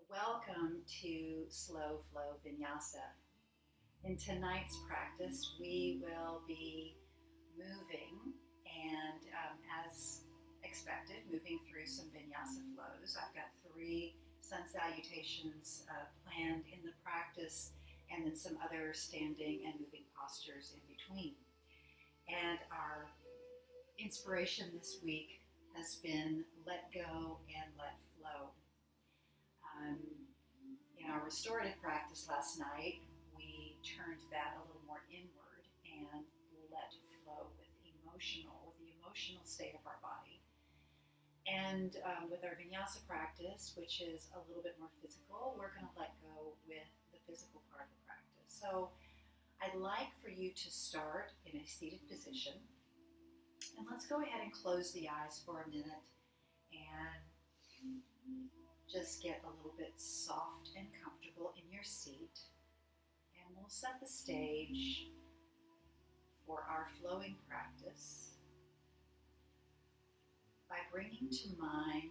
Welcome to Slow Flow Vinyasa. In tonight's practice, we will be moving and, as expected, moving through some vinyasa flows. I've got 3 sun salutations planned in the practice, and then some other standing and moving postures in between. And our inspiration this week has been let go and let flow. Um, in our restorative practice last night, we turned that a little more inward and let flow with the emotional state of our body. And with our vinyasa practice, which is a little bit more physical, we're going to let go with the physical part of the practice. So I'd like for you to start in a seated position. And let's go ahead and close the eyes for a minute and just get a little bit soft and comfortable in your seat. And we'll set the stage for our flowing practice by bringing to mind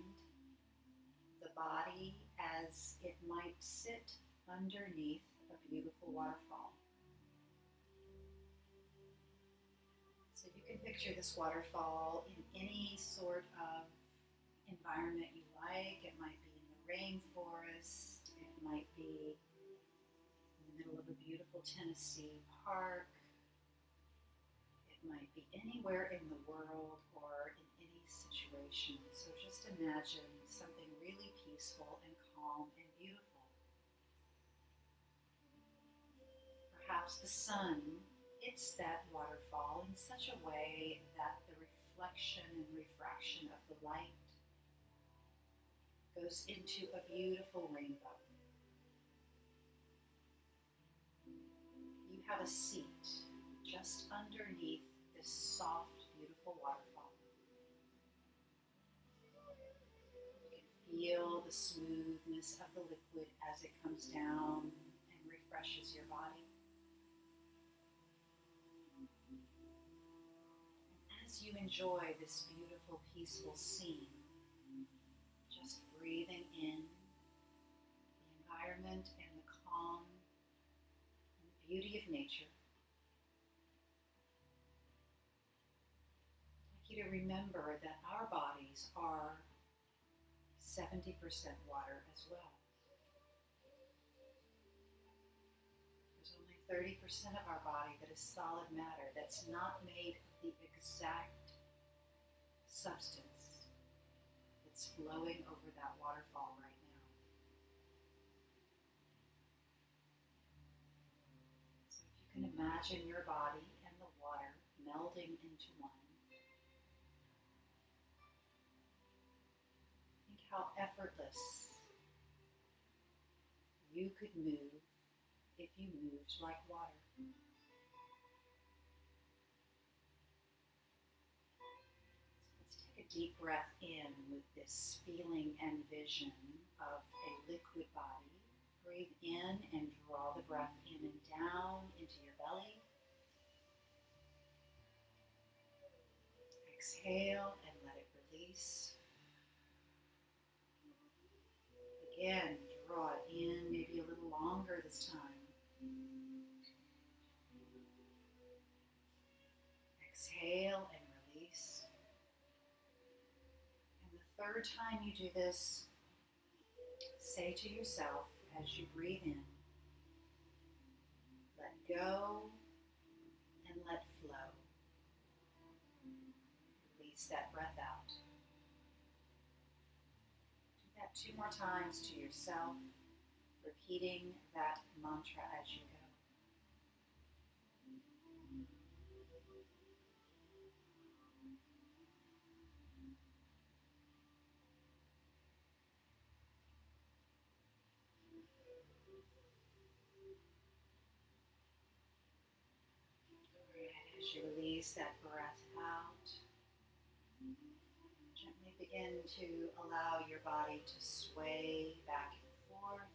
the body as it might sit underneath a beautiful waterfall. So you can picture this waterfall in any sort of environment you like. It might be in the rainforest, it might be in the middle of a beautiful Tennessee park, it might be anywhere in the world or in any situation. So just imagine something really peaceful and calm and beautiful. Perhaps the sun hits that waterfall in such a way that the reflection and refraction of the light goes into a beautiful rainbow. You have a seat just underneath this soft, beautiful waterfall. You can feel the smoothness of the liquid as it comes down and refreshes your body. As you enjoy this beautiful, peaceful scene, just breathing in the environment and the calm and the beauty of nature, I'd like you to remember that our bodies are 70% water as well. There's only 30% of our body that is solid matter, that's not made of the exact substance that's flowing over that waterfall right now. So if you can imagine your body and the water melding into one, think how effortless you could move if you moved like water. Take a deep breath in with this feeling and vision of a liquid body. Breathe in and draw the breath in and down into your belly. Exhale and let it release. Again, draw it in, maybe a little longer this time. Exhale and release. The third time you do this, say to yourself as you breathe in, let go and let flow. Release that breath out. Do that 2 more times to yourself, repeating that mantra as you go. As you release that breath out, gently begin to allow your body to sway back and forth,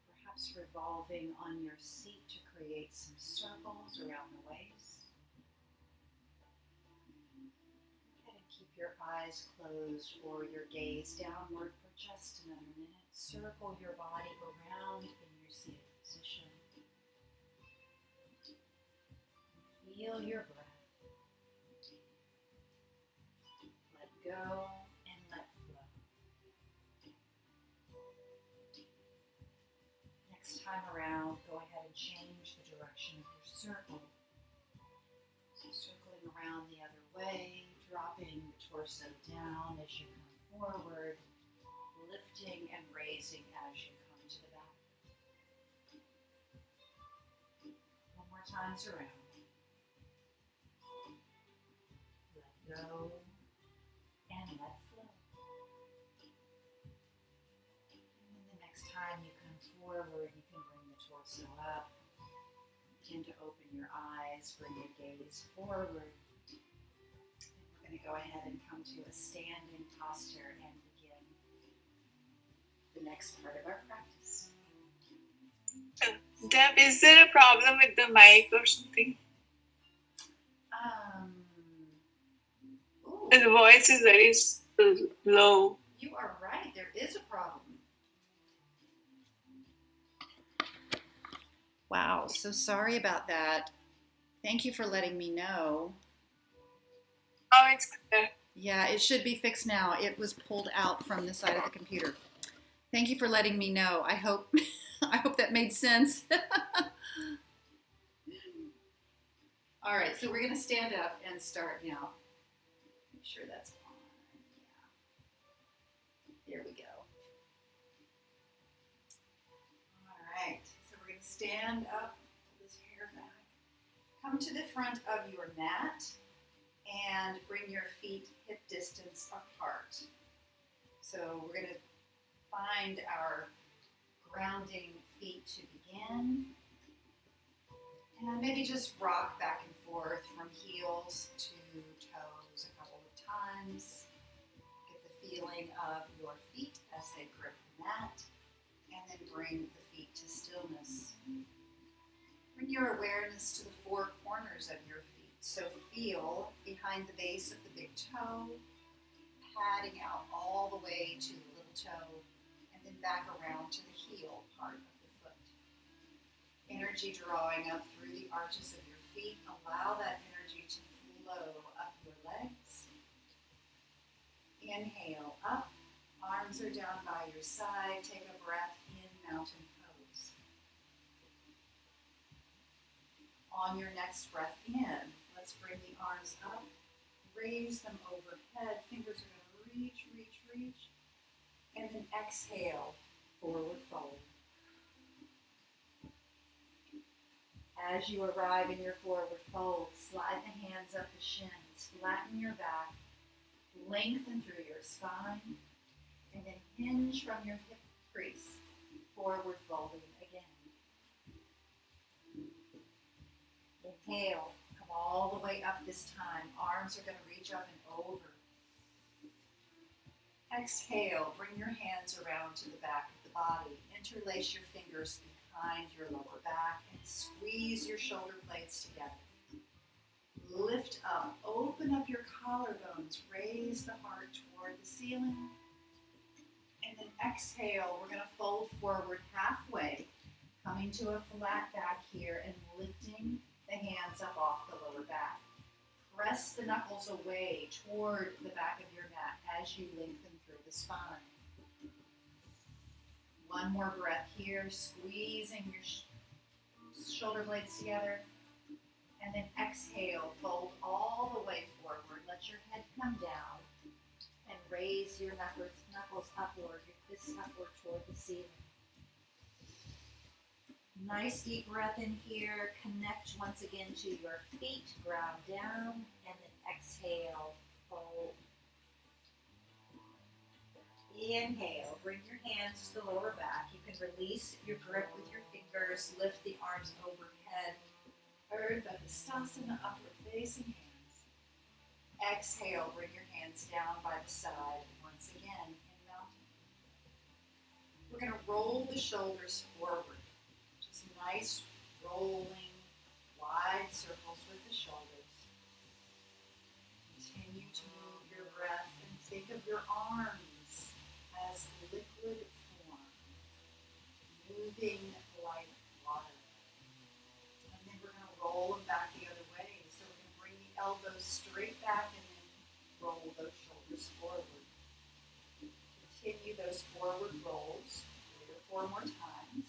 perhaps revolving on your seat to create some circles around the waist. Go ahead and keep Your eyes closed or your gaze downward for just another minute. Circle your body around in your seated position. Feel your breath. Let go and let flow. Next time around, go ahead and change the direction of your circle. So circling around the other way, dropping the torso down as you come forward, lifting and raising as you come to the back. One more times around. Let go and let flow. And then the next time you come forward, you can bring the torso up. Begin to open your eyes, bring your gaze forward. We're going to go ahead and come to a standing posture and begin the next part of our practice. Deb, is there a problem with the mic or something? The voice is very low. You are right, there is a problem. Wow, so sorry about that. Thank you for letting me know. Oh, it's clear. Yeah, it should be fixed now. It was pulled out from the side of the computer. Thank you for letting me know. I hope that made sense. All right, so we're going to stand up and start now. Make sure that's on. Yeah. There we go. All right, so we're going to stand up, pull this hair back. Come to the front of your mat and bring your feet hip distance apart. So we're going to find our grounding feet to begin. And maybe just rock back and forth from heels to toes a couple of times. Get the feeling of your feet as they grip the mat. And then bring the feet to stillness. Bring your awareness to the four corners of your feet. So feel behind the base of the big toe, padding out all the way to the little toe, and then back around to the heel part of the foot. Energy drawing up through the arches of your feet. Allow that energy to flow up your legs. Inhale up. Arms are down by your side. Take a breath in mountain pose. On your next breath in, let's bring the arms up. Raise them overhead. Fingers are going to reach, reach, reach. And then exhale, forward fold. As you arrive in your forward fold, slide the hands up the shins, flatten your back, lengthen through your spine, and then hinge from your hip crease, forward folding again. Inhale, come all the way up this time. Arms are going to reach up and over. Exhale, bring your hands around to the back of the body. Interlace your fingers behind your lower back and squeeze your shoulder blades together. Lift up, open up your collarbones, raise the heart toward the ceiling. And then exhale, we're going to fold forward halfway, coming to a flat back here and lifting the hands up off the lower back. Press the knuckles away toward the back of your mat as you lengthen through the spine. One more breath here, squeezing your shoulder blades together. And then exhale, fold all the way forward. Let your head come down and raise your knuckles upward, your fists upward toward the ceiling. Nice deep breath in here. Connect once again to your feet, ground down, and then exhale, fold. Inhale, bring your hands to the lower back. You can release your grip with your fingers, lift the arms overhead. Urdhva Hastasana, upward facing hands. Exhale, bring your hands down by the side once again in mountain. We're going to roll the shoulders forward. Just nice rolling, wide circles with the shoulders. Continue to move your breath Think of your arms as liquid form, moving like water. And then we're going to roll them back the other way. So we're going to bring the elbows straight back and then roll those shoulders forward. Continue those forward rolls 3 or 4 more times.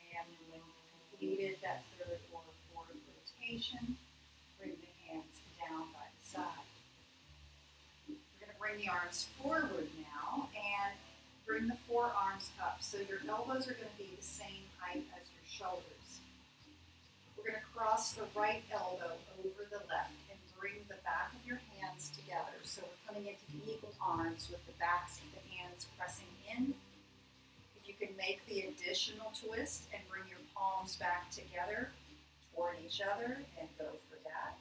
And when you've completed that third or fourth rotation, bring the hands down by the side. We're going to bring the arms forward now and bring the forearms up. So your elbows are going to be the same height as your shoulders. We're going to cross the right elbow over the left and bring the back of your hands together. So we're coming into eagle arms with the backs of the hands pressing in. If you can make the additional twist and bring your palms back together toward each other and go for that.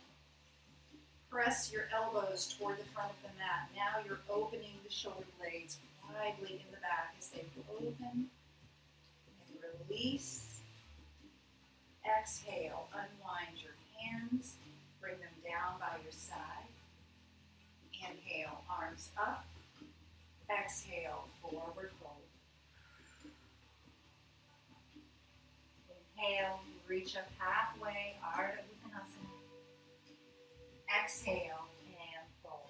Press your elbows toward the front of the mat. Now you're opening the shoulder blades widely in the back as they open and release. Exhale, unwind your hands, bring them down by your side. Inhale, arms up. Exhale, forward fold. Inhale, reach up halfway, Ardha Uttanasana. Exhale and fold.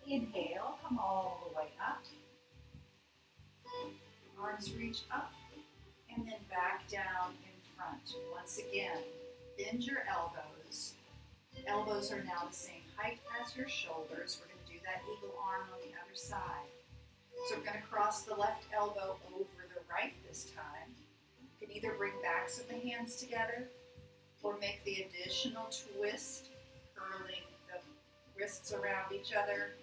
Inhale, come all the way up. Arms reach up and then back down in front. Once again, bend your elbows. Elbows are now the same height as your shoulders. We're going to do that eagle arm on the other side. So we're going to cross the left elbow over the right this time. You can either bring backs of the hands together or make the additional twist, curling the wrists around each other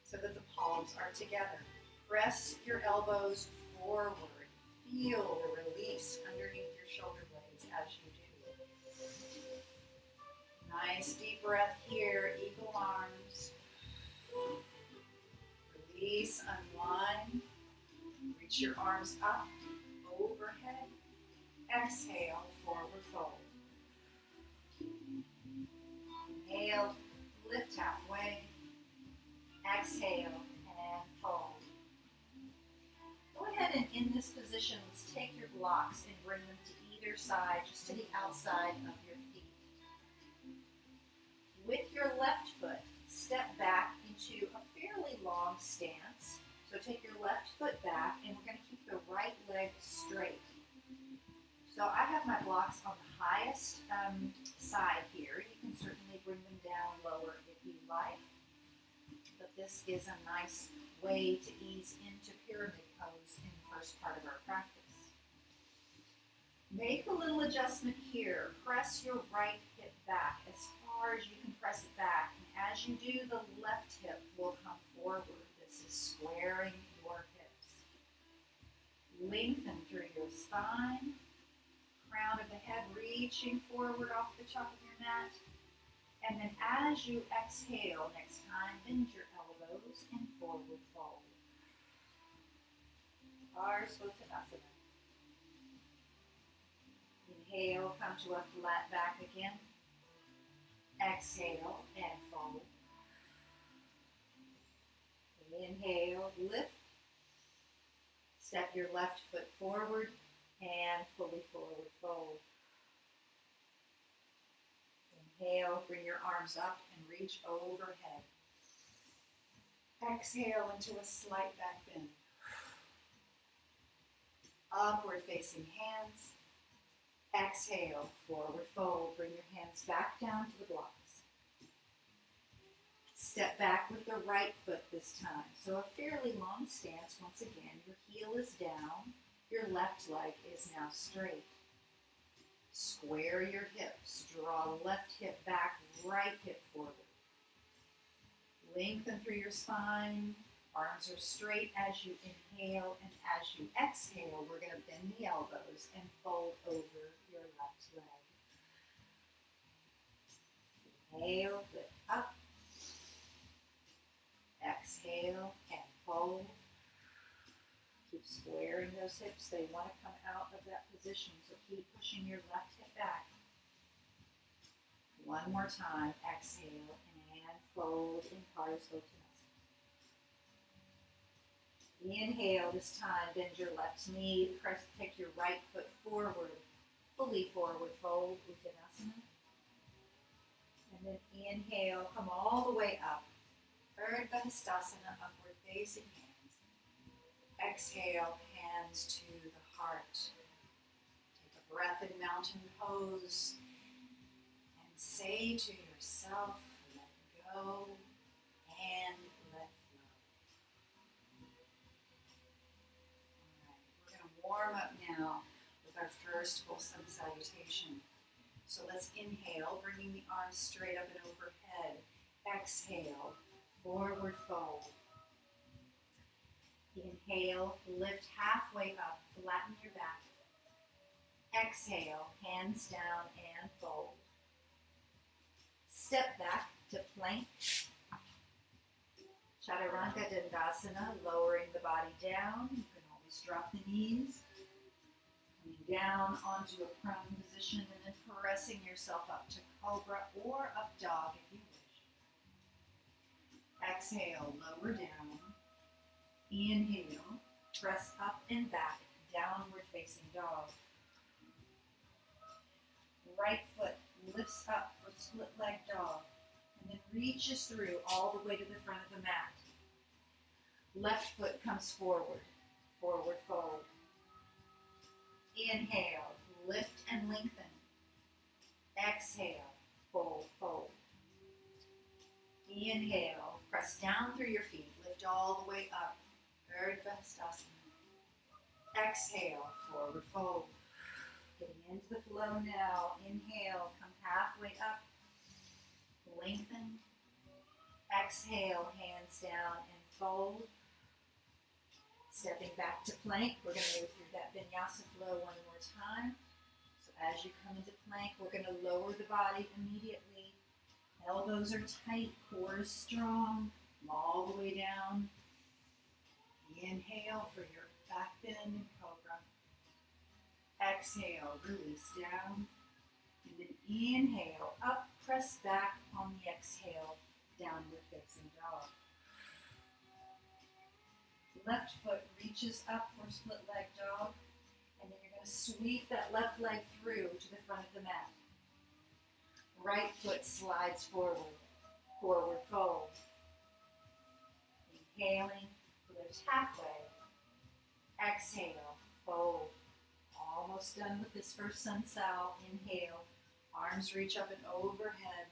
so that the palms are together. Press your elbows forward. Feel the release underneath your shoulder blades as you do. Nice deep breath here, eagle arms. Release, unwind. Reach your arms up, overhead. Exhale, forward fold. Inhale, lift halfway. Exhale, and fold. Go ahead and in this position, let's take your blocks and bring them to either side, just to the outside of your feet. With your left foot, step back into a fairly long stance. So take your left foot back, and we're going to keep the right leg straight. So I have my blocks on the highest side here. You can certainly bring them down lower if you like. But this is a nice way to ease into pyramid pose in the first part of our practice. Make a little adjustment here. Press your right hip back as far as you can press it back. And as you do, the left hip will come forward. This is squaring your hips. Lengthen through your spine. Crown of the head reaching forward off the top of your mat. And then as you exhale next time, bend your elbows and forward fold. Ardha Uttanasana. Inhale, come to a flat back again. Exhale and fold. Inhale, lift. Step your left foot forward and fully forward fold. Inhale, bring your arms up and reach overhead. Exhale into a slight back bend. Upward facing hands. Exhale, forward fold. Bring your hands back down to the blocks. Step back with the right foot this time. So a fairly long stance. Once again, your heel is down. Your left leg is now straight. Square your hips. Draw left hip back, right hip forward. Lengthen through your spine. Arms are straight as you inhale, and as you exhale, we're going to bend the elbows and fold over your left leg. Inhale, lift up. Exhale and fold. Keep squaring those hips. They want to come out of that position, so keep pushing your left hip back. One more time. Exhale and fold in Parasvottanasana. Inhale this time. Bend your left knee. Press. Take your right foot forward. Fully forward fold. Uttanasana. And then inhale. Come all the way up. Urdhva Hastasana. Upward facing hands. Exhale. Hands to the heart. Take a breath in mountain pose. And say to yourself, let go and let flow. All right, we're going to warm up now with our first full sun salutation. So let's inhale, bringing the arms straight up and overhead. Exhale, forward fold. Inhale, lift halfway up, flatten your back. Exhale, hands down and fold. Step back to plank. Chaturanga Dandasana, lowering the body down. You can always drop the knees. Coming down onto a prone position and then pressing yourself up to cobra or up dog if you wish. Exhale, lower down. Inhale, press up and back, downward facing dog. Right foot lifts up for split leg dog and then reaches through all the way to the front of the mat. Left foot comes forward, forward fold. Inhale, lift and lengthen. Exhale, fold, fold. Inhale, press down through your feet, lift all the way up. Urdhva Hastasana. Exhale, forward fold. Getting into the flow now. Inhale, come halfway up. Lengthen. Exhale, hands down and fold. Stepping back to plank. We're going to move through that vinyasa flow one more time. So as you come into plank, we're going to lower the body immediately. Elbows are tight, core is strong. Come all the way down. Inhale for your back bend and cobra. Exhale, release down. And then inhale, up, press back on the exhale, downward facing dog. Left foot reaches up for split leg dog. And then you're going to sweep that left leg through to the front of the mat. Right foot slides forward, forward fold. Inhaling, lift halfway. Exhale, fold. Almost done with this first sun sal. Inhale, arms reach up and overhead.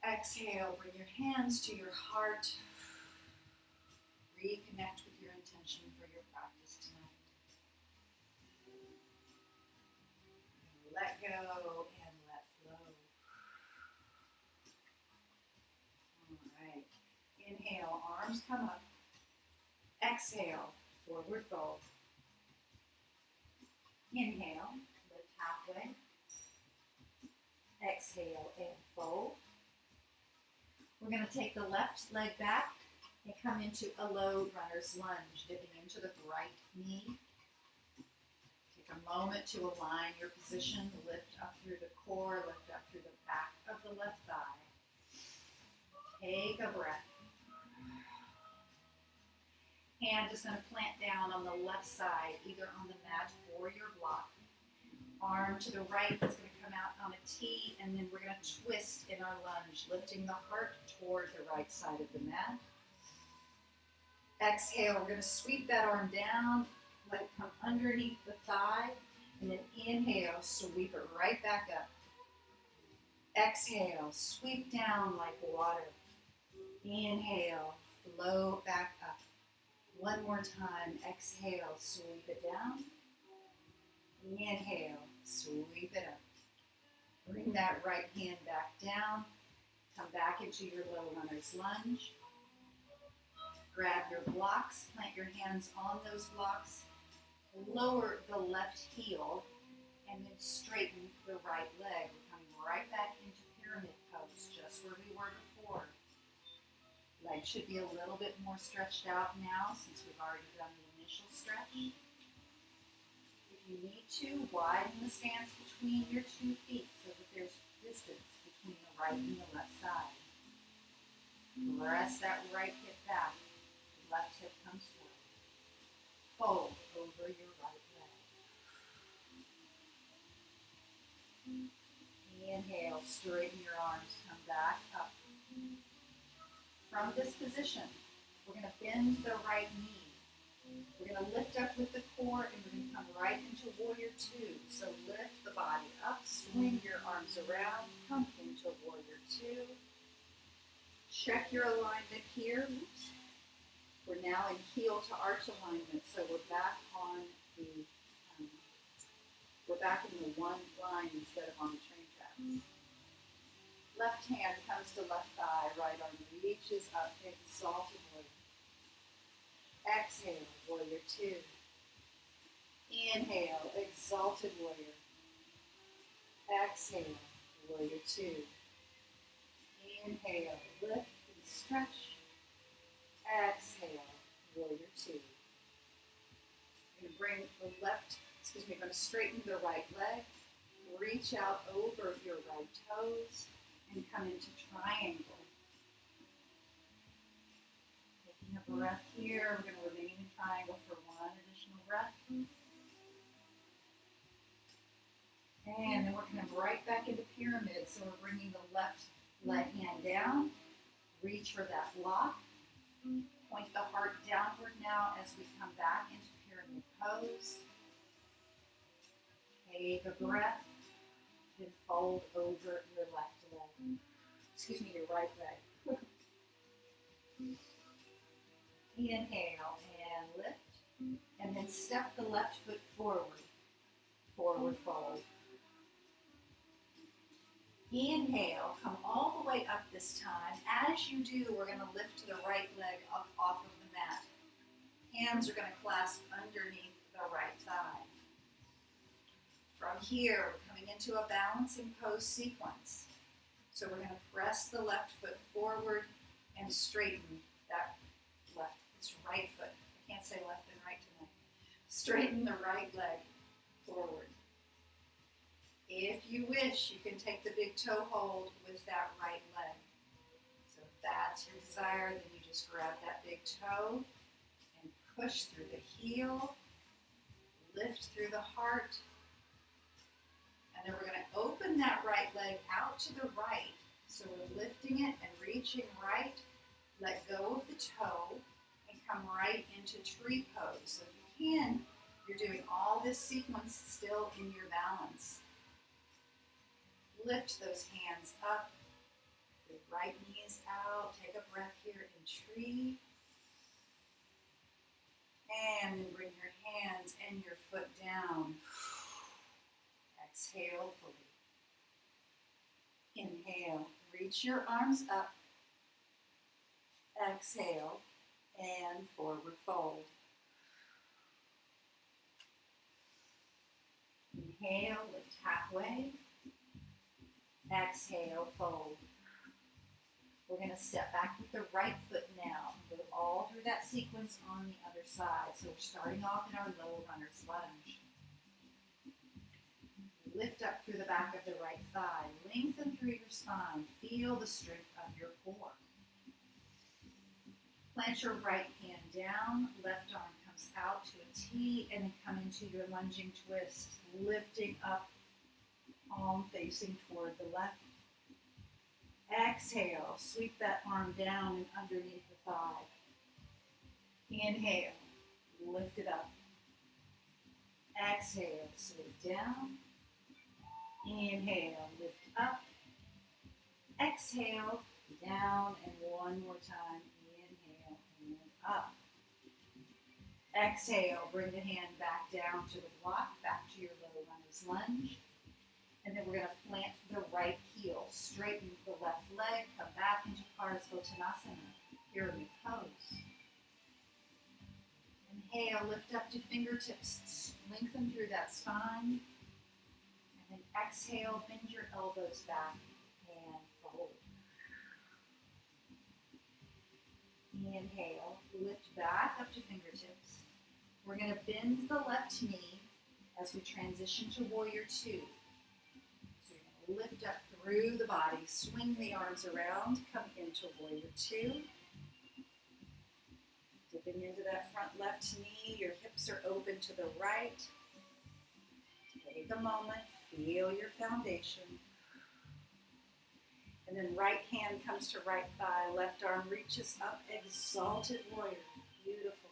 Exhale, bring your hands to your heart. Reconnect with your intention for your practice tonight. Let go and let flow. All right. Inhale, arms come up. Exhale, forward fold. Inhale, lift halfway. Exhale and fold. We're going to take the left leg back and come into a low runner's lunge, dipping into the right knee. Take a moment to align your position, lift up through the core, lift up through the back of the left thigh. Take a breath. Hand is going to plant down on the left side, either on the mat or your block. Arm to the right is going to come out on a T, and then we're going to twist in our lunge, lifting the heart toward the right side of the mat. Exhale, we're going to sweep that arm down, let it come underneath the thigh, and then inhale, sweep it right back up. Exhale, sweep down like water. Inhale, flow back up. One more time, exhale, sweep it down. Inhale, sweep it up. Bring that right hand back down. Come back into your low runner's lunge. Grab your blocks, plant your hands on those blocks. Lower the left heel and then straighten the right leg. We're coming right back into pyramid pose, just where we were before. Leg should be a little bit more stretched out now since we've already done the initial stretch. If you need to, widen the stance between your 2 feet so that there's distance between the right and the left side. Press that right hip back. The left hip comes forward. Fold over your right leg. Inhale, straighten your arms, come back up. From this position, we're going to bend the right knee. We're going to lift up with the core and we're going to come right into warrior two. So lift the body up, swing your arms around, come into warrior two. Check your alignment here. Oops. We're now in heel to arch alignment, so we're back on the in the one line instead of on the train tracks. Left hand comes to left thigh, right arm reaches up, exalted warrior. Exhale, warrior two. Inhale, exalted warrior. Exhale, warrior two. Inhale, lift and stretch. Exhale, warrior two. We're going to straighten the right leg. Reach out over your right toes and come into triangle. Taking a breath here. We're going to remain in triangle for one additional breath. And then we're going to right back into pyramid. So we're bringing the left hand down. Reach for that block. Point the heart downward now as we come back into pyramid pose. Take a breath. Then fold over your left leg. Your right leg. Inhale and lift. And then step the left foot forward. Forward fold. Inhale, come all the way up this time. As you do, we're going to lift the right leg up off of the mat. Hands are going to clasp underneath the right thigh. From here, we're coming into a balancing pose sequence. So we're going to press the left foot forward and straighten that right foot. I can't say left and right tonight. Straighten the right leg forward. If you wish, you can take the big toe hold with that right leg. So if that's your desire, then you just grab that big toe and push through the heel, lift through the heart, and then we're going to open that right leg out to the right. So we're lifting it and reaching right, let go of the toe, and come right into tree pose. So if you can, you're doing all this sequence still in your balance. Lift those hands up, the right knee is out, take a breath here in tree, and then bring your hands and your foot down. Exhale fully. Inhale, reach your arms up, exhale, and forward fold. Inhale, lift halfway. Exhale, fold. We're going to step back with the right foot now. Go all through that sequence on the other side. So we're starting off in our low runner's lunge. Lift up through the back of the right thigh. Lengthen through your spine. Feel the strength of your core. Plant your right hand down. Left arm comes out to a T and then come into your lunging twist. Lifting up, palm facing toward the left. Exhale, sweep that arm down and underneath the thigh. Inhale, lift it up. Exhale, sweep down. Inhale, lift up. Exhale, down, and one more time. Inhale, and up. Exhale, bring the hand back down to the block, back to your low runner's lunge. And then we're going to plant the right heel, straighten the left leg, come back into Parsvottanasana, pyramid pose. Inhale, lift up to fingertips, lengthen through that spine. And then exhale, bend your elbows back and fold. Inhale, lift back up to fingertips. We're going to bend the left knee as we transition to warrior two. lift up through the body, swing the arms around, come into warrior two. Dipping into that front left knee, your hips are open to the right. Take a moment, feel your foundation. And then right hand comes to right thigh, left arm reaches up, exalted warrior. Beautiful.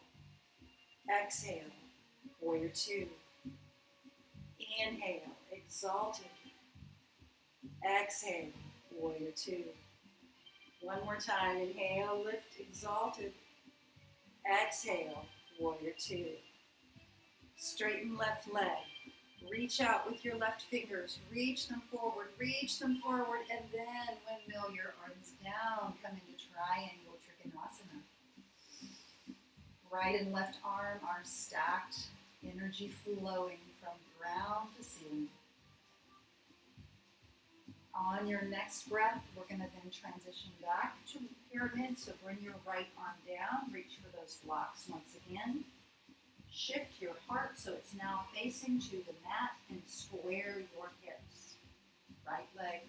Exhale, warrior two. Inhale, exalted. Exhale, warrior two. One more time, inhale, lift, exalted. Exhale, warrior two. Straighten left leg. Reach out with your left fingers. Reach them forward, and then windmill your arms down. Come into triangle trikonasana. Right and left arm are stacked, energy flowing from ground to ceiling. On your next breath, we're going to then transition back to pyramid. So bring your right arm down, reach for those blocks once again. Shift your heart so it's now facing to the mat and square your hips. Left leg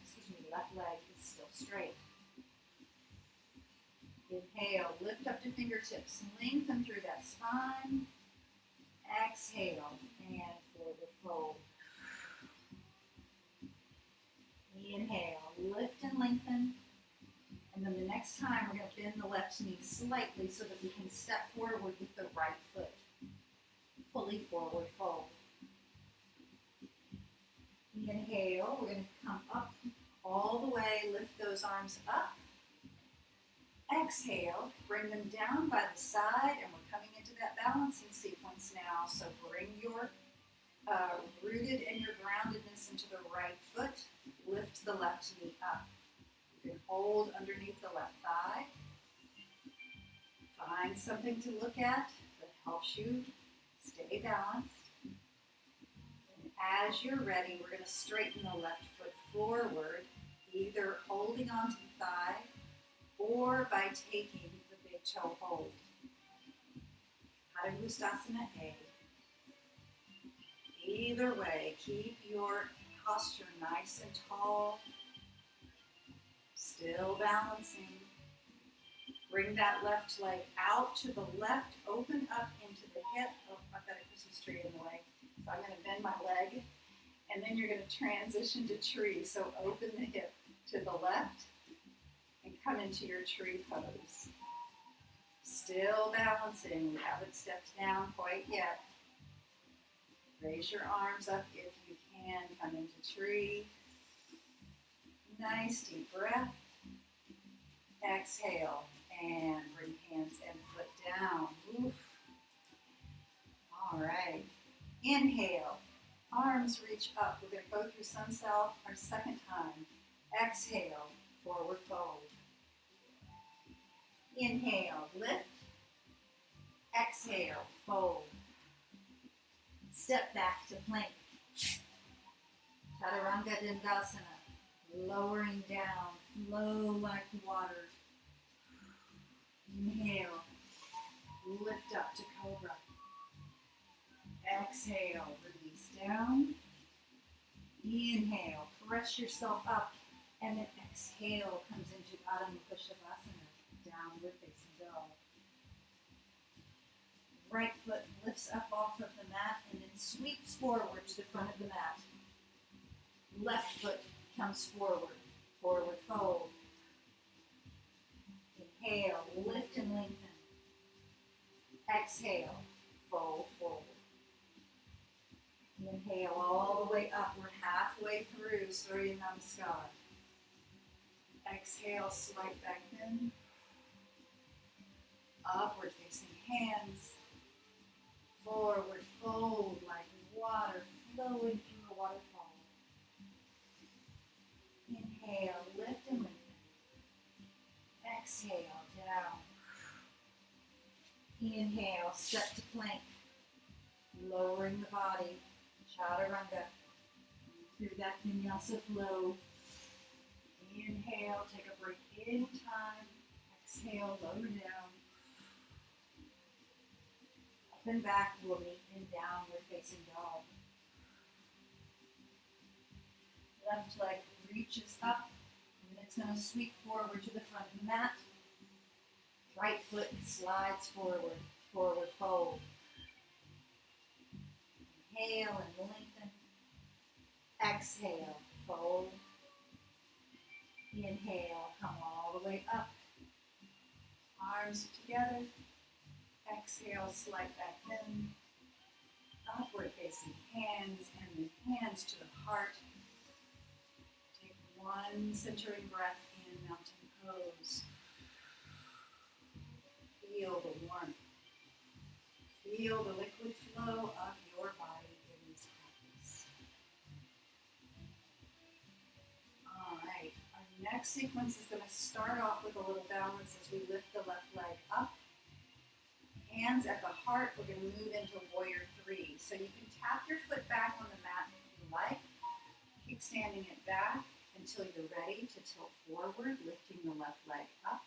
is still straight. Inhale, lift up to fingertips, lengthen through that spine. Exhale, and forward fold. Inhale, lift and lengthen. And then the next time we're going to bend the left knee slightly so that we can step forward with the right foot. Fully forward fold. Inhale, we're going to come up all the way, lift those arms up. Exhale, bring them down by the side, and we're coming into that balancing sequence now. So bring your rooted and your groundedness into the right foot. Lift the left knee up. You can hold underneath the left thigh. Find something to look at that helps you stay balanced. And as you're ready, we're going to straighten the left foot forward, either holding onto the thigh or by taking the big toe hold. Padangusthasana A. Either way, keep your posture nice and tall, still balancing. Bring that left leg out to the left, open up into the hip. Oh, I've got a Christmas tree in the way. So I'm going to bend my leg, and then you're going to transition to tree. So open the hip to the left and come into your tree pose. Still balancing. We haven't stepped down quite yet. Raise your arms up if you can. Come into tree. Nice deep breath. Exhale and bring hands and foot down. Oof. All right. Inhale. Arms reach up. We're going to go through sun cell our second time. Exhale. Forward fold. Inhale. Lift. Exhale. Fold. Step back to plank. Chaturanga Dandasana. Lowering down. Flow like water. Inhale. Lift up to cobra. Exhale. Release down. Inhale. Press yourself up. And then exhale comes into Adho Mukha Shavasana. Downward facing dog. Right foot lifts up off of the mat and then sweeps forward to the front of the mat. Left foot comes forward. Forward fold. Inhale, lift and lengthen. Exhale, fold forward. Inhale all the way up. We're halfway through Surya Namaskar. Exhale, slight back bend. Upward facing hands. Forward fold like water flowing through a waterfall. Inhale, lift and lengthen. Exhale, down. Inhale, step to plank. Lowering the body. Chaturanga. Through that vinyasa flow. Inhale, take a break in time. Exhale, lower down. Up and back, we'll meet in downward facing dog. Left leg reaches up, and then it's going to sweep forward to the front of the mat. Right foot slides forward, forward fold. Inhale and lengthen. Exhale, fold. Inhale, come all the way up. Arms together. Exhale, slide back in. Upward facing hands, and then hands to the heart. Take one centering breath in, mountain pose. Feel the warmth. Feel the liquid flow of your body in this practice. All right, our next sequence is going to start off with a little balance as we lift the left leg up. Hands at the heart, we're going to move into warrior three. So you can tap your foot back on the mat if you like. Keep standing it back until you're ready to tilt forward, lifting the left leg up.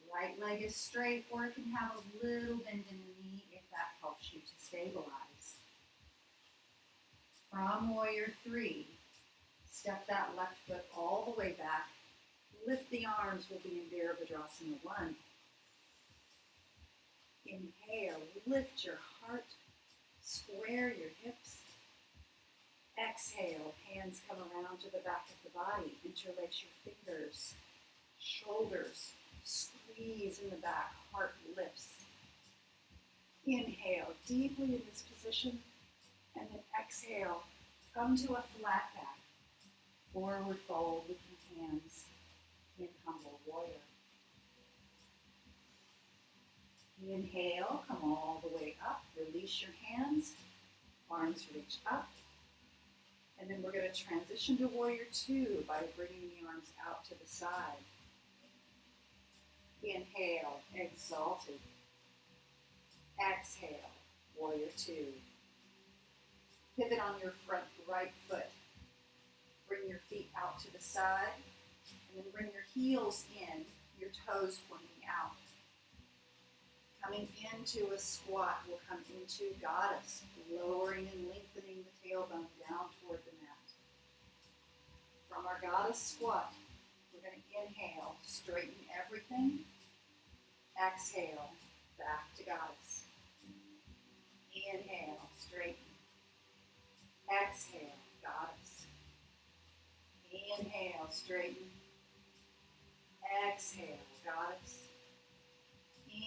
Right leg is straight, or it can have a little bend in the knee if that helps you to stabilize. From warrior three, step that left foot all the way back. Lift the arms, we'll be in Virabhadrasana 1. Inhale, lift your heart, square your hips. Exhale, hands come around to the back of the body, interlace your fingers, shoulders, squeeze in the back, heart lifts. Inhale deeply in this position, and then exhale, come to a flat back. Forward fold with your hands in humble warrior. Inhale, come all the way up, release your hands, arms reach up. And then we're going to transition to warrior two by bringing the arms out to the side. Inhale, exalted. Exhale, warrior two. Pivot on your front right foot. Bring your feet out to the side, and then bring your heels in, your toes pointing out. Coming into a squat, we'll come into goddess, lowering and lengthening the tailbone down toward the mat. From our goddess squat, we're going to inhale, straighten everything. Exhale, back to goddess. Inhale, straighten. Exhale, goddess. Inhale, straighten. Exhale, goddess.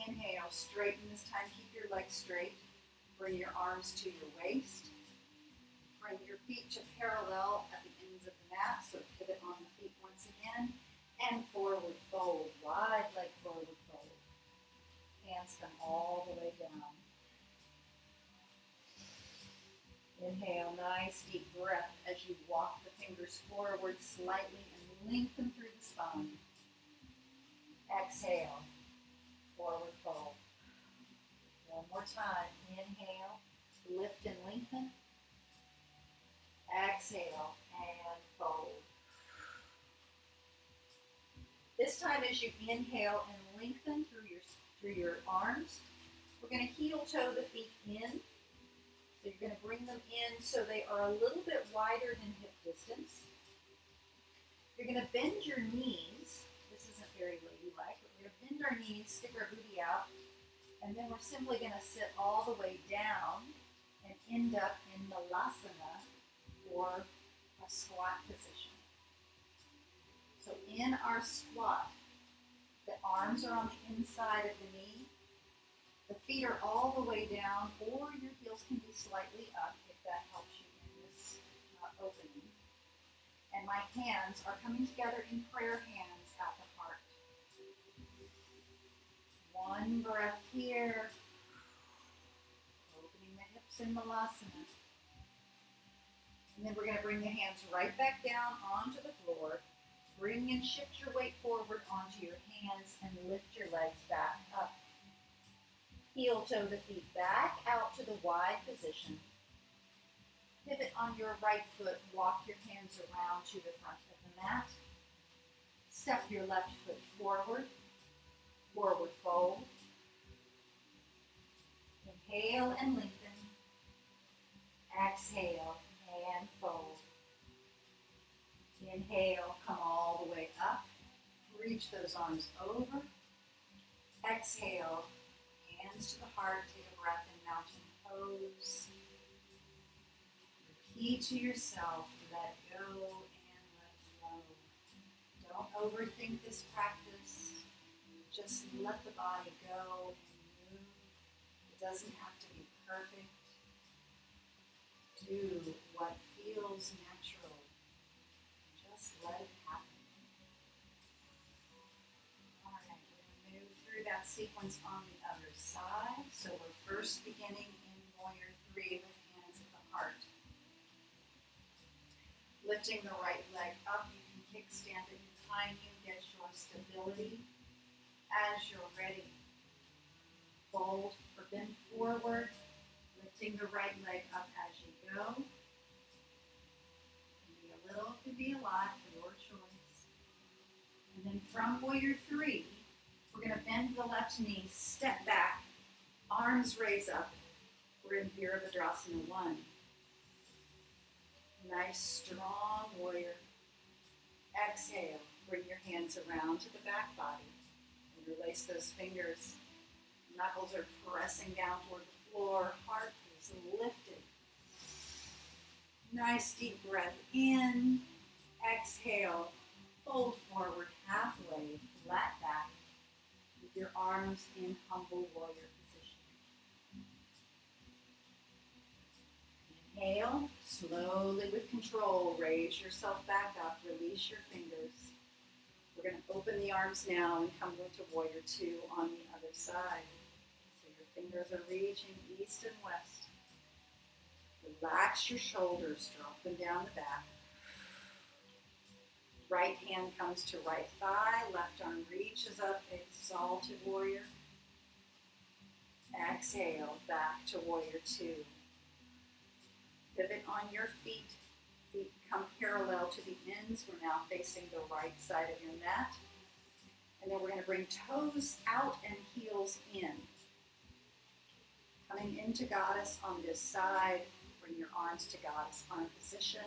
Inhale, straighten. This time keep your legs straight. Bring your arms to your waist. Bring your feet to parallel at the ends of the mat, so pivot on the feet once again. And forward fold, wide leg forward fold. Hands come all the way down. Inhale, nice deep breath as you walk the fingers forward slightly and lengthen through the spine. Exhale, forward fold. One more time. Inhale, lift and lengthen. Exhale and fold. This time as you inhale and lengthen through your arms, we're going to heel toe the feet in. So you're going to bring them in so they are a little bit wider than hip distance. You're going to bend your knees. This isn't very ladylike, but we're going to bend our knees, stick our booty out, and then we're simply going to sit all the way down and end up in Malasana, or a squat position. So in our squat, the arms are on the inside of the knee. The feet are all the way down, or your heels can be slightly up if that helps you in this opening. And my hands are coming together in prayer hands at the heart. One breath here, opening the hips in Malasana. And then we're going to bring the hands right back down onto the floor. Bring and shift your weight forward onto your hands and lift your legs back up. Heel toe the feet back out to the wide position. Pivot on your right foot. Walk your hands around to the front of the mat. Step your left foot forward. Forward fold. Inhale and lengthen. Exhale and fold. Inhale, come all the way up. Reach those arms over. Exhale, hands to the heart. Take a breath in mountain pose. Repeat to yourself, let go and let flow. Don't overthink this practice. Just let the body go and move. It doesn't have to be perfect. Do what feels natural. Just let it happen. All right, we're going to move through that sequence on the other side. So we're first beginning in Warrior 3 with hands at the heart. Lifting the right leg up, you can kickstand it behind you, get your stability. As you're ready, fold or bend forward, lifting the right leg up as you go. It can be a little, it can be a lot, your choice. And then from Warrior 3, we're going to bend the left knee, step back, arms raise up. We're in Virabhadrasana 1. Nice, strong warrior. Exhale, bring your hands around to the back body. Interlace those fingers. Knuckles are pressing down toward the floor. Heart is lifted. Nice deep breath in. Exhale, fold forward halfway, flat back, with your arms in humble warrior position. Inhale, slowly with control, raise yourself back up, release your fingers. We're going to open the arms now and come into Warrior 2 on the other side. So your fingers are reaching east and west. Relax your shoulders, drop them down the back. Right hand comes to right thigh, left arm reaches up, exalted warrior. Exhale, back to Warrior 2. Pivot on your feet. Feet come parallel to the ends. We're now facing the right side of your mat. And then we're going to bring toes out and heels in. Coming into Goddess on this side. Bring your arms to Goddess arm position.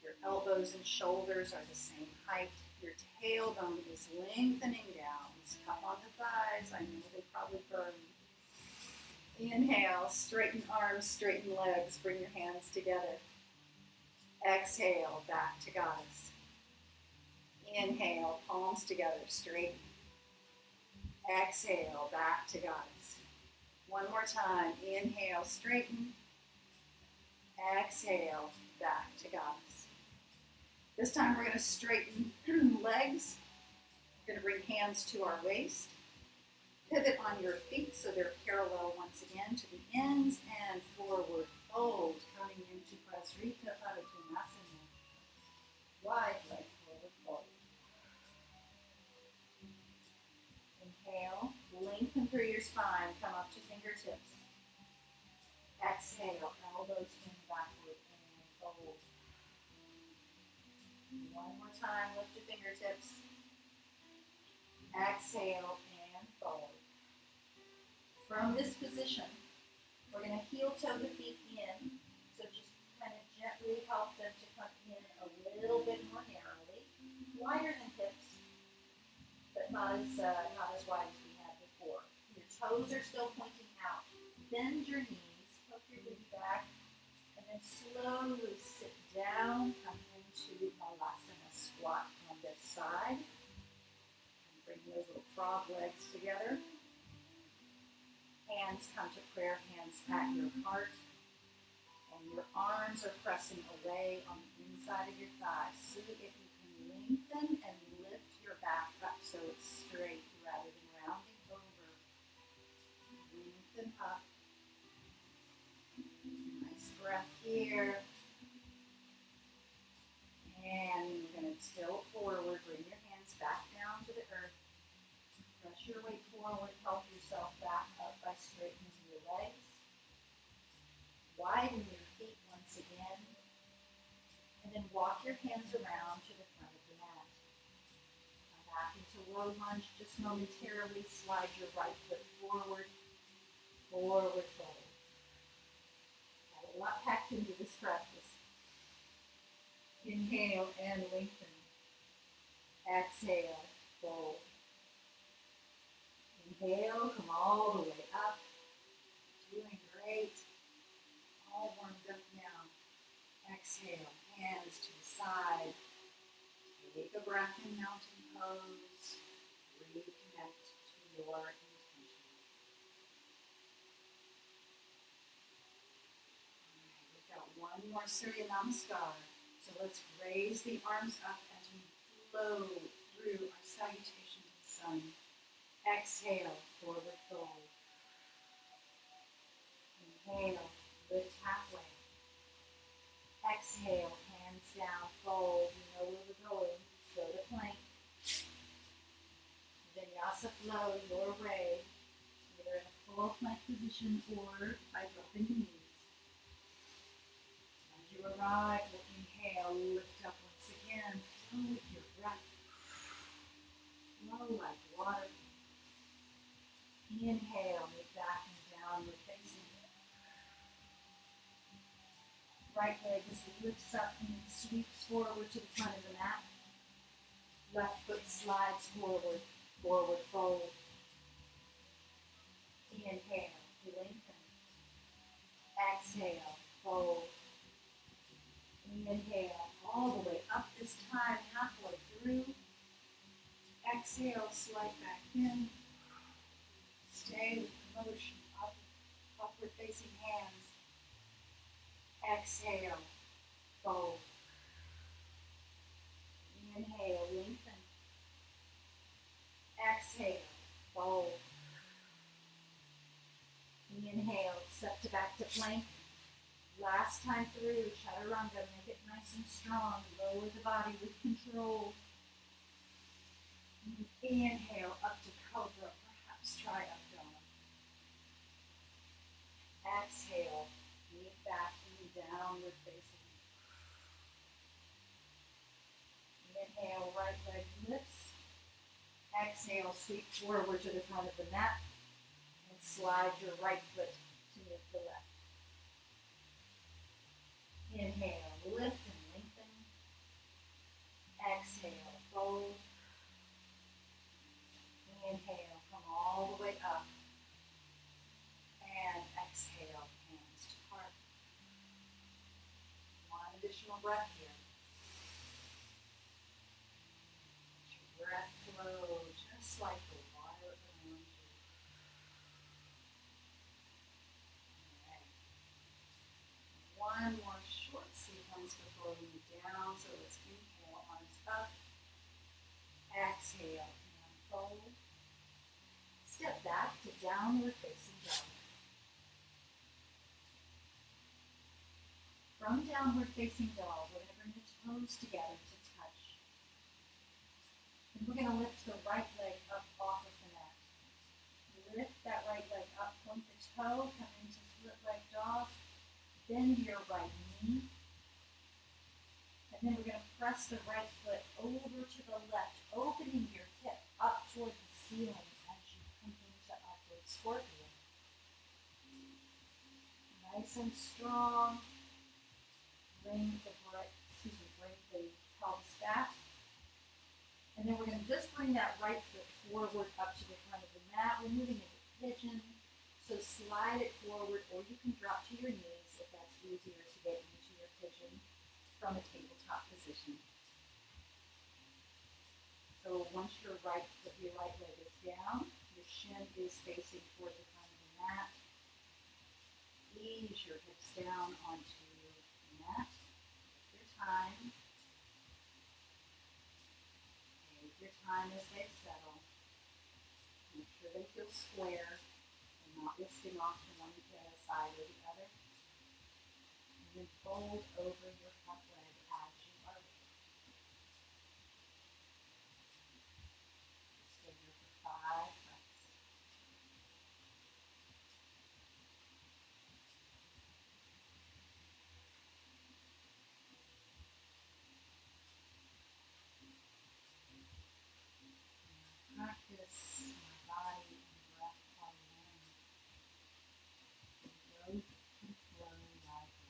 Your elbows and shoulders are the same height. Your tailbone is lengthening down. It's tough on the thighs. I know they probably burn. Inhale, straighten arms, straighten legs. Bring your hands together. Exhale, back to Goddess. Inhale, palms together, straighten. Exhale, back to Goddess. One more time. Inhale, straighten. Exhale, back to Goddess. This time we're going to straighten legs. We're going to bring hands to our waist. Pivot on your feet so they're parallel once again to the ends and forward fold. Coming into Prasrita Padottanasana. Wide leg forward fold. Inhale, lengthen through your spine, come up to fingertips. Exhale, elbows swing backward and fold. One more time, lift your fingertips. Exhale and fold. From this position, we're going to heel toe the feet in. So just kind of gently help them to come in a little bit more narrowly. Wider than hips, but not as wide as we had before. Your toes are still pointing out. Bend your knees, hook your booty back, and then slowly sit down, come into Balasana squat on this side. And bring those little frog legs together. Hands come to prayer hands at your heart. And your arms are pressing away on the inside of your thighs. See if you can lengthen and lift your back up so it's straight rather than rounding over. Lengthen up. Nice breath here. And you're going to tilt forward. Bring your hands back down to the earth. Press your weight forward. Help yourself back up by straightening your legs. Widen your feet once again. And then walk your hands around to the front of the mat. Come back into low lunge. Just momentarily slide your right foot forward. Forward fold. Got a lot packed into this practice. Inhale. Inhale and lengthen. Exhale, fold. Inhale, come all the way up. Doing great. All warmed up now. Exhale, hands to the side. Take a breath in mountain pose. Reconnect to your intention. We've got one more Surya Namaskar. So let's raise the arms up as we flow through our salutation to the sun. Exhale, forward fold. Inhale, lift halfway. Exhale, hands down, fold. You know where we're going. Go to plank. Vinyasa flow your way, either in a full plank position or by dropping the knees. As you arrive, we'll inhale, lift up once again. Flow with your breath. Flow like water. Inhale, move back and downward facing. Right leg as it lifts up and then sweeps forward to the front of the mat. Left foot slides forward, forward fold. Inhale, lengthen. Exhale, fold. Inhale, all the way up this time, halfway through. Exhale, slide back in. Stay with the motion, upward facing hands. Exhale, fold. Inhale, lengthen. Exhale, fold. Inhale, step to back to plank. Last time through, chaturanga, make it nice and strong. Lower the body with control. Inhale, up to cobra. Perhaps try up dog. Exhale, meet back in downward facing. Inhale, right leg lifts. Exhale, sweep forward to the front of the mat. And slide your right foot to meet the left. Inhale, lift and lengthen. Exhale, fold. Inhale, come all the way up. And exhale, hands to heart. One additional breath here. Let your breath flow just like the water around you. One more short sequence before we move down. So let's inhale, arms up. Exhale, and fold. Step back to downward facing dog. From downward facing dog, we're going to bring the toes together to touch. And we're going to lift the right leg up off of the mat. Lift that right leg up, point the toe, come into split leg dog. Bend your right knee. And then we're going to press the right foot over to the left, opening your hip up toward the ceiling as you come into upward scorpion. Nice and strong. Bring the pelvis back. And then we're going to just bring that right foot forward up to the front of the mat. We're moving into pigeon. So slide it forward, or you can drop to your knees if that's easier to get into your pigeon from a tabletop position. So once your right leg is down, your shin is facing toward the front of the mat. Ease your hips down onto the mat. Take your time. Take your time as they settle. Make sure they feel square and not listing off to one side or the other. And then fold over your front leg as you are ready. Stay here for 5 breaths. Practice my body and breath are one. Growth and flow like water.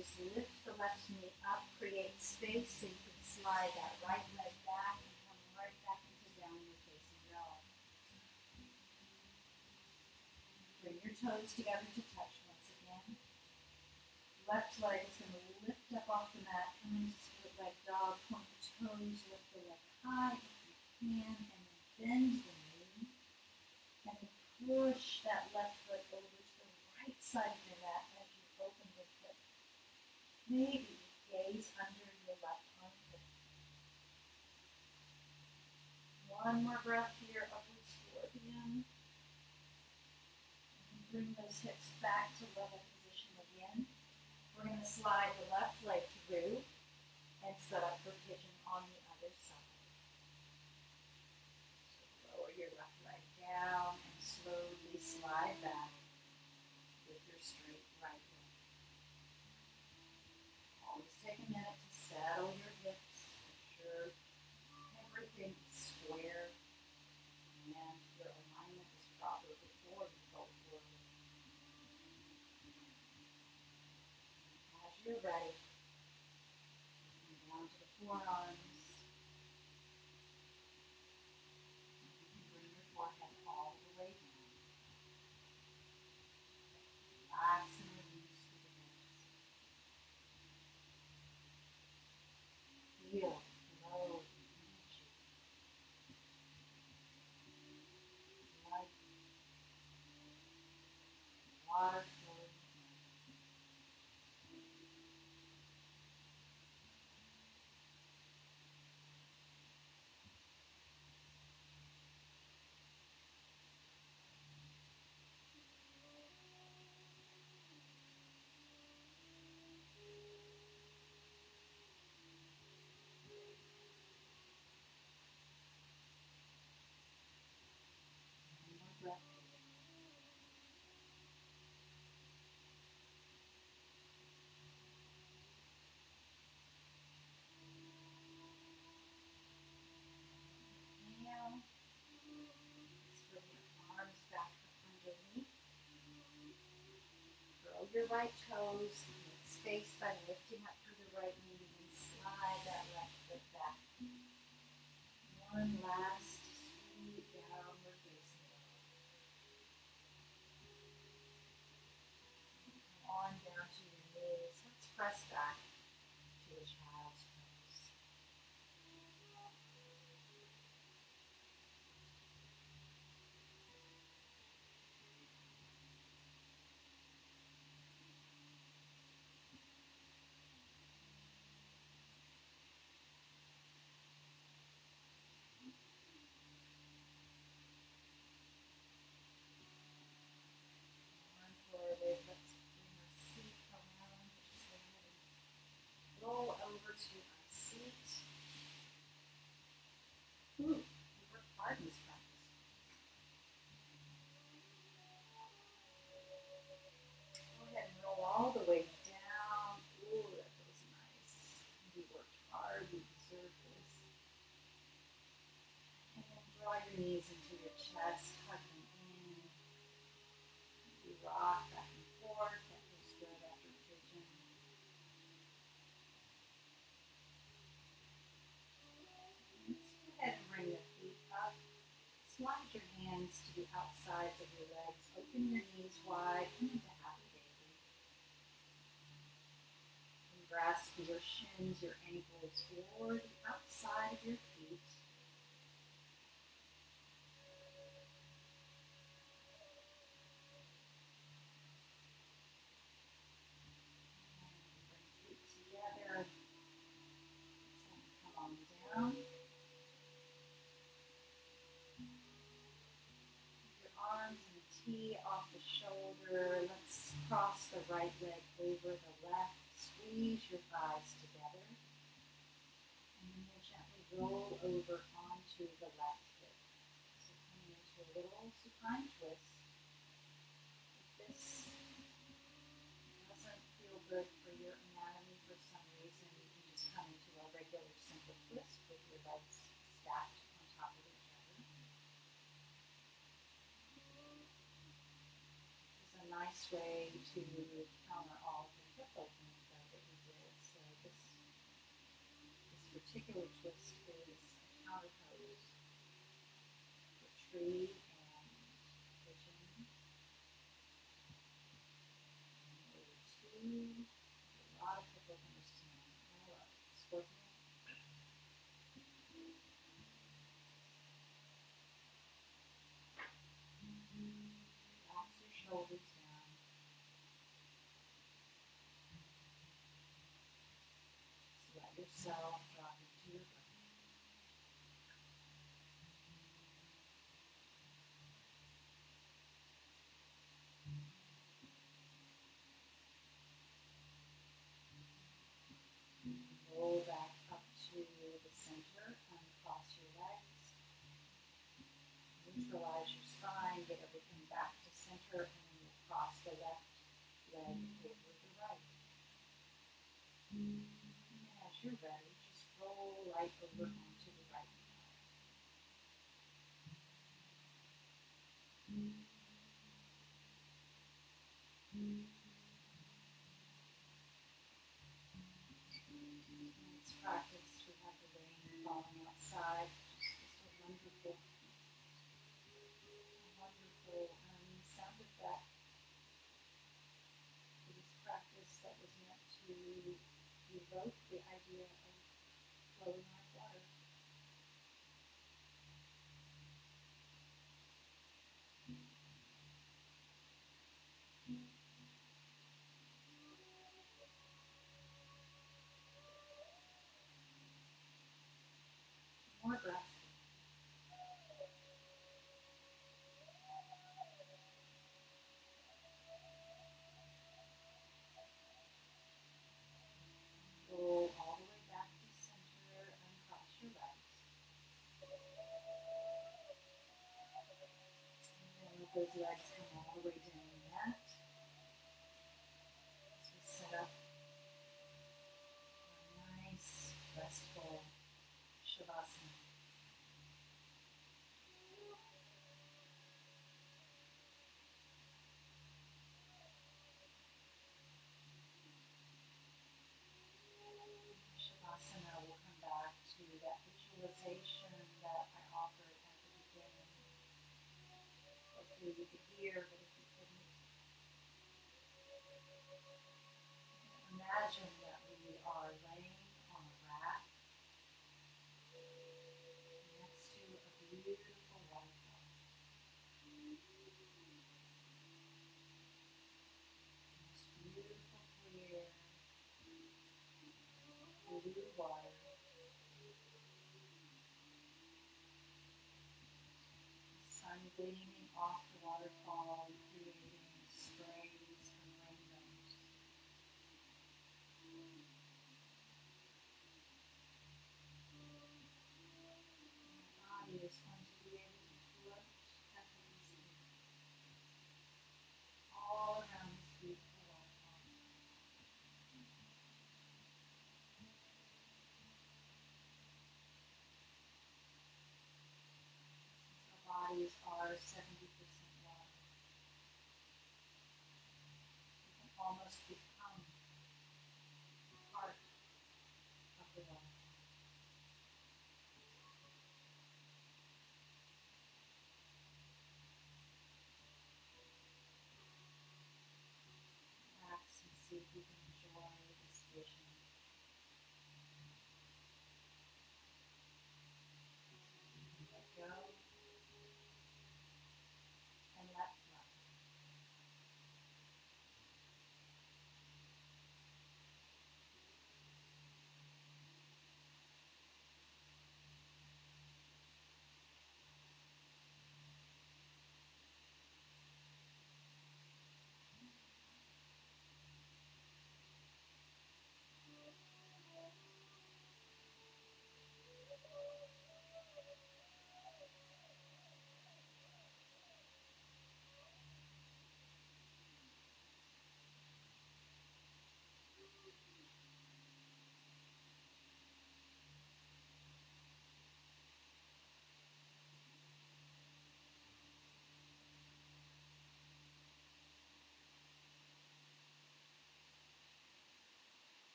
toes, lift the left knee up, create space so you can slide that right leg back and come right back into downward facing dog. Bring your toes together to touch once again. Left leg is going to lift up off the mat, come into split leg dog, point the toes, lift the leg high if you can, and then bend the knee. And then push that left foot over to the right side of your mat as you open the hip. Maybe gaze under your left armpit. One more breath here, upward scorpion. And bring those hips back to level position again. We're going to slide the left leg through and set up for pigeon on the other side. So lower your left leg down and slowly slide back with your straight right leg. Always take a minute to settle your hips, make sure everything is square and your alignment is proper before you fold forward. As you're ready, come down to the forearms. You can bring your forehead all the way down. Relax and release through the hips. Feel the flow of energy. Like water flowing in. One more breath here. Inhale. Let's bring your arms back up underneath. Grow your right toes. Make space by lifting up through the right knee and slide that left foot back. One last sweet downward facing dog. Come on down to your knees. Let's press back to a child's pose. Arm forward. Let's bring our seat around. Let's go ahead and roll over to our seat. Ooh, we worked hard in this practice. Go ahead and roll all the way down. Ooh, that feels nice. We worked hard. We deserve this. And then draw your knees into your chest, hug them in. You rock back and forth. That feels good after pigeon. Let's go ahead and bring the feet up. Slide your hands to the outsides of your legs. Open your knees wide. Come into happy baby. And grasp your shins, your ankles, or the outside of your feet. And bring feet together. Let's come on down. Your arms and T off the shoulder. Let's cross the right leg over the left. Squeeze your thighs together. And then we'll gently roll over onto the left hip. So coming into a little supine twist. If this doesn't feel good for your anatomy for some reason, you can just come into a regular simple twist with your legs stacked on top of each other. This is a nice way to counter all the hip opening that particular twist is a counter pose for tree and pigeon. Number two, a lot of people understand. Scorpion. Relax your shoulders down. Just let yourself drop into your breath. Roll back up to the center, uncross your legs. Neutralize your spine, get everything back to center, and then you'll cross the left leg over the right. And as you're ready, just roll right over onto the right side. Let's practice. We have the rain falling outside. Just a wonderful sound effect for this practice that was meant to evoke the idea of flowing like water. More breath. Roll all the way back to center and cross your legs. And let those legs come all the way down the mat. So we set up a nice, restful Shavasana. Shavasana will come back to that visualization that I offered at the beginning. Hopefully you could hear, but if you couldn't, imagine that we are laying on a rack next to a beautiful waterfall. This beautiful, clear, blue water. Sun gleaming off the waterfall and creating sprays and rainbows. And the body is going to be able to float effortlessly all around this beautiful waterfall. Since our bodies are 70%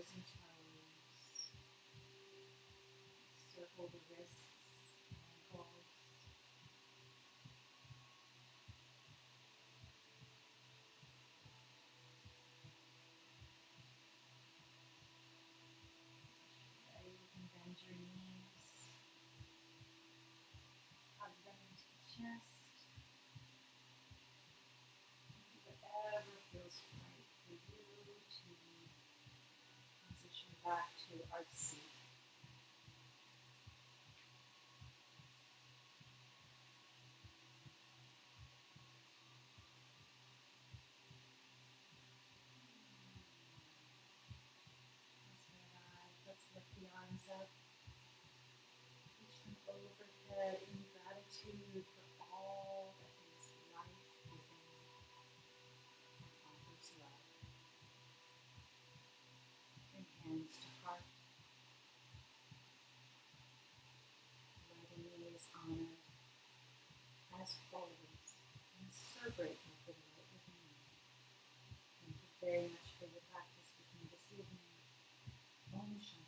fingers and toes. Circle the wrists, ankles. Ready, you can bend your knees. Hug them into the chest. Whatever feels right for you to transition back to our seat. Let's lift the arms up, reach them overhead in gratitude for all that is life-giving and offers love. Bring hands to heart. Letting is honored as always. I'm so grateful for the light within you. Thank you very much for your practice with me this evening. Om Shanti.